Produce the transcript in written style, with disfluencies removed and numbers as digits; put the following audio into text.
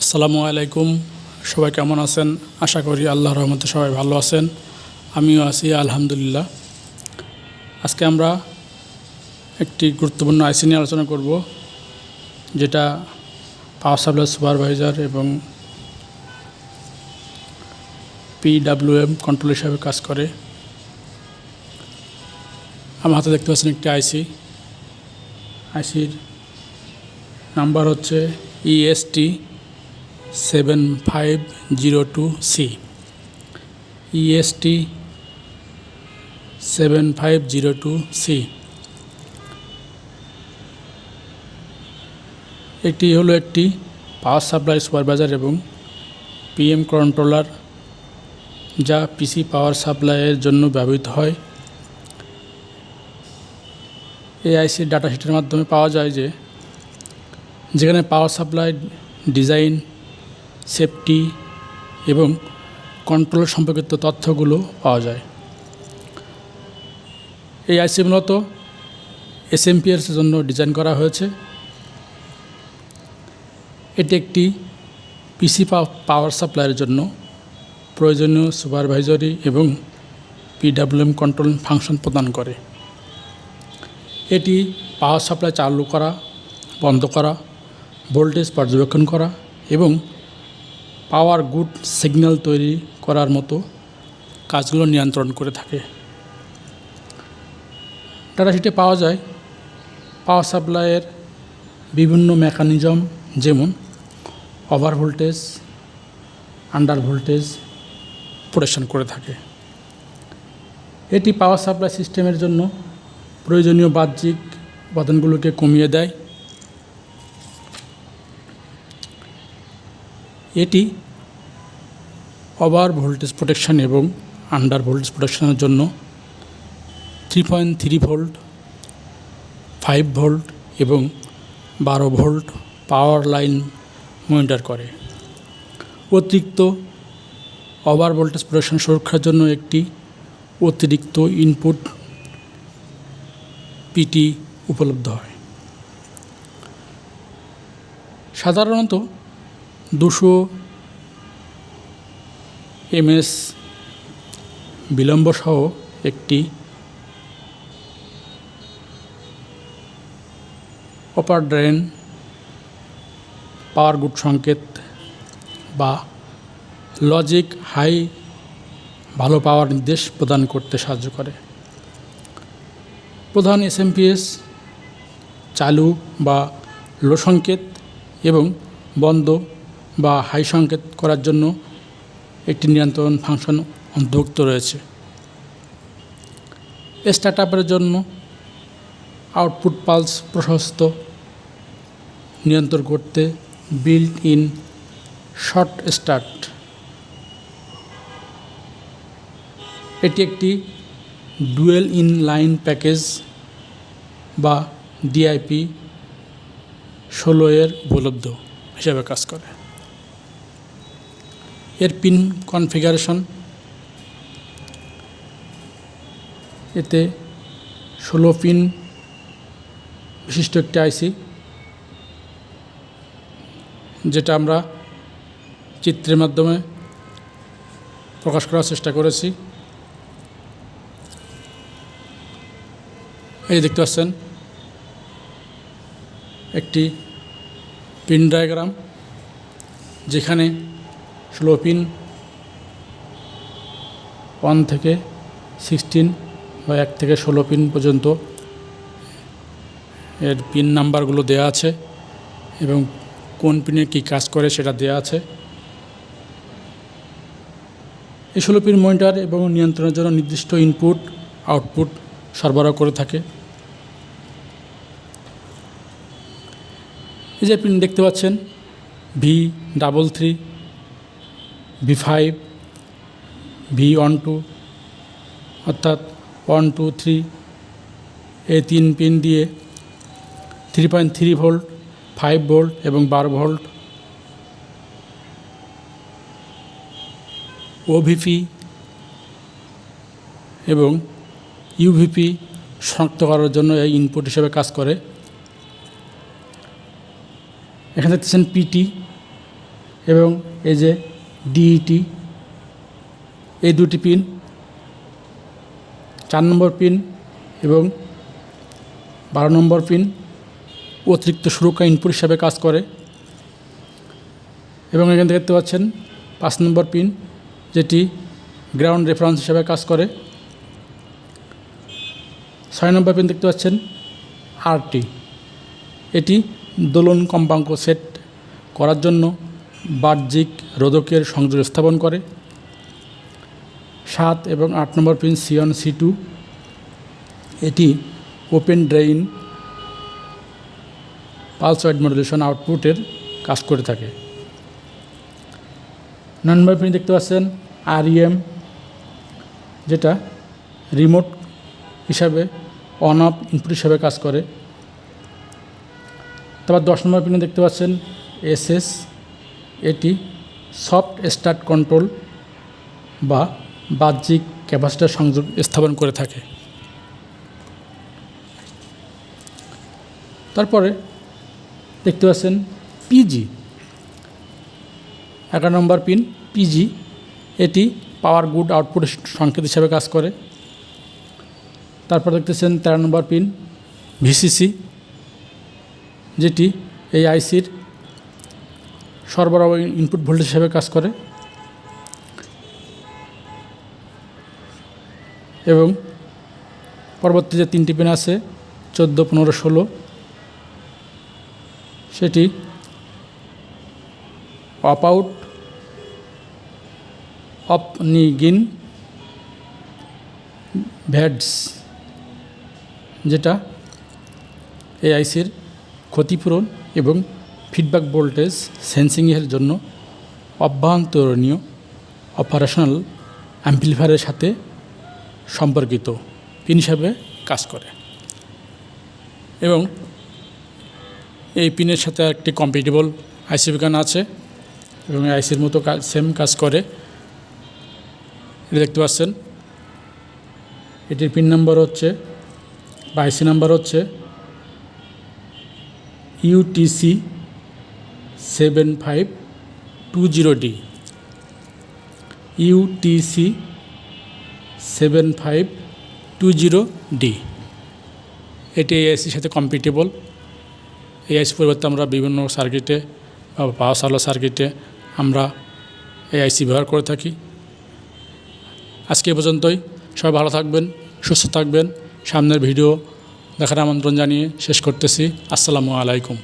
আসসালামু আলাইকুম। সবাই কেমন আছেন? আশা করি আল্লাহর রহমতে সবাই ভালো আছেন। আমিও আছি আলহামদুলিল্লাহ। আজকে আমরা একটি গুরুত্বপূর্ণ আইসি নিয়ে আলোচনা করব, যেটা পাওয়ার সাপ্লাই সুপারভাইজার এবং পিডাব্লিউএম কন্ট্রোল হিসাবে কাজ করে। আমার হাতে দেখতে পাচ্ছেন একটি আইসির নাম্বার হচ্ছে EST7502C। EST7502C এটি হলো একটি পাওয়ার সাপ্লাই সুপারভাইজার এবং পিএম কন্ট্রোলার, যা পিসি পাওয়ার সাপ্লাইয়ের জন্য ব্যবহৃত হয়। এই আইসির ডাটা শিটের মাধ্যমে পাওয়া যায় যেখানে পাওয়ার সাপ্লাই ডিজাইন, সেফটি এবং কন্ট্রোল সম্পর্কিত তথ্যগুলো পাওয়া যায়। এই আইসি মূলত এসএমপিএর জন্য ডিজাইন করা হয়েছে। এটি একটি পিসি পাওয়ার সাপ্লাইয়ের জন্য প্রয়োজনীয় সুপারভাইজারি এবং পিডাব্লিউএম কন্ট্রোল ফাংশন প্রদান করে। এটি পাওয়ার সাপ্লাই চালু করা, বন্ধ করা, ভোল্টেজ পর্যবেক্ষণ করা এবং পাওয়ার গুড সিগন্যাল তৈরি করার মতো কাজগুলো নিয়ন্ত্রণ করে থাকে। ডাটাশিটে পাওয়া যায় পাওয়ার সাপ্লাইয়ের বিভিন্ন মেকানিজম, যেমন over voltage, under voltage protection করে থাকে। এটি পাওয়ার সাপ্লাই সিস্টেমের জন্য প্রয়োজনীয় বাহ্যিক উপাদানগুলোকে কমিয়ে দেয়। এটি ওভার ভোল্টেজ প্রোটেকশন এবং আন্ডার ভোল্টেজ প্রোটেকশনের জন্য 3.3 ভোল্ট, 5 ভোল্ট এবং 12 ভোল্ট পাওয়ার লাইন মনিটর করে। অতিরিক্ত ওভার ভোল্টেজ প্রোটেকশন সুরক্ষার জন্য একটি অতিরিক্ত ইনপুট পিটি উপলব্ধ হয়। সাধারণত 200 ms বিলম্ব সহ একটি অপার ড্রেন পাওয়ার গুড সংকেত বা লজিক হাই ভালো পাওয়ার নির্দেশ প্রদান করতে সাহায্য করে। প্রধান এসএমপিএস চালু বা লো সংকেত এবং বন্ধ বা হাই সংকেত করার জন্য একটি নিয়ন্ত্রণ ফাংশন অন্তর্ভুক্ত রয়েছে। স্টার্টআপের জন্য আউটপুট পালস প্রশস্ত নিয়ন্ত্রণ করতে বিল্ট ইন শর্ট স্টার্ট। এটি একটি ডুয়েল ইন লাইন প্যাকেজ বা ডিআইপি 16 এর উপলব্ধ হিসাবে কাজ করে। এর পিন কনফিগারেশন, এতে 16 পিন বিশিষ্ট একটি আইসি, যেটা আমরা চিত্রের মাধ্যমে প্রকাশ করার চেষ্টা করেছি। এই দেখতে পাচ্ছেন একটি পিন ডায়াগ্রাম, যেখানে 16 পিন 1 থেকে 16 বা 1 থেকে 16 পিন পর্যন্ত এর পিন নাম্বারগুলো দেওয়া আছে এবং কোন পিনে কী কাজ করে সেটা দেওয়া আছে। এই 16 পিন মনিটর এবং নিয়ন্ত্রণের জন্য নির্দিষ্ট ইনপুট আউটপুট সরবরাহ করে থাকে। এই যে পিন দেখতে পাচ্ছেন V33, V5, V12 অর্থাৎ 1, 2, 3 এই 3 পিন দিয়ে 3.3 ভোল্ট, 5 ভোল্ট এবং 12 ভোল্ট ওভিপি এবং ইউভিপি শনাক্ত করার জন্য এই ইনপুট হিসেবে কাজ করে। এখানে দেখতেছেন পিটি, এবং এই যে ডিইটি, এই দুটি পিন 4 নম্বর পিন এবং 12 নম্বর পিন অতিরিক্ত সুরক্ষা ইনপুট হিসাবে কাজ করে। এবং এখানে দেখতে পাচ্ছেন 5 নম্বর পিন, যেটি গ্রাউন্ড রেফারেন্স হিসাবে কাজ করে। 6 নম্বর পিন দেখতে পাচ্ছেন আরটি, এটি দোলন কম্পাঙ্ক সেট করার জন্য বাহ্যিক রোধকের সংযোগ স্থাপন করে। 7 এবং 8 নম্বর পিন C1 C2, এটি ওপেন ড্রেইন পালস ওয়েড মডুলেশন আউটপুটের কাজ করে থাকে। 9 নম্বর পিন দেখতে পাচ্ছেন REM, যেটা রিমোট হিসাবে অন অফ ইনপুট হিসাবে কাজ করে। তারপর 10 নম্বর পিনে দেখতে পাচ্ছেন SS, এটি সফট স্টার্ট কন্ট্রোল বা বাহ্যিক ক্যাপাসিটর সংযোগ স্থাপন করে থাকে। তারপরে দেখতে পাচ্ছেন PG, 11 নম্বর পিন PG, এটি পাওয়ার গুড আউটপুট সংকেত হিসাবে কাজ করে। তারপর দেখতেছেন 13 নম্বর পিন VCC, যেটি এই আইসির সরবরাহ ইনপুট ভোল্টেজ হিসাবে কাজ করে। এবং পরবর্তী যে 3টি পিন আছে 14, 15, 16, সেটি অপ আউট, অপ নিগিন, ভ্যাডস, যেটা এই আইসির ক্ষতিপূরণ এবং ফিডব্যাক ভোল্টেজ সেন্সিংয়ের জন্য অভ্যন্তরীণ অপারেশনাল অ্যাম্প্লিফায়ারের সাথে সম্পর্কিত পিন হিসাবে কাজ করে। এবং এই পিনের সাথে একটি কম্প্যাটিবল আইসি বিজ্ঞান আছে এবং এই আইসির মতো সেম কাজ করে। এটা দেখতে পাচ্ছেন, এটির পিন নাম্বার হচ্ছে বা আইসি নাম্বার হচ্ছে UTC 7520D, UTC 7520D। এটি এই আইসির সাথে কম্প্যাটিবল। এই আইসি পরিবর্তে আমরা বিভিন্ন সার্কিটে বা পাওয়ার সাপ্লাই সার্কিটে আমরা এই আইসি ব্যবহার করে থাকি। আজকে এ পর্যন্তই। সবাই ভালো থাকবেন, সুস্থ থাকবেন। সামনের ভিডিও দেখার আমন্ত্রণ জানিয়ে শেষ করতেছি। আসসালামু আলাইকুম।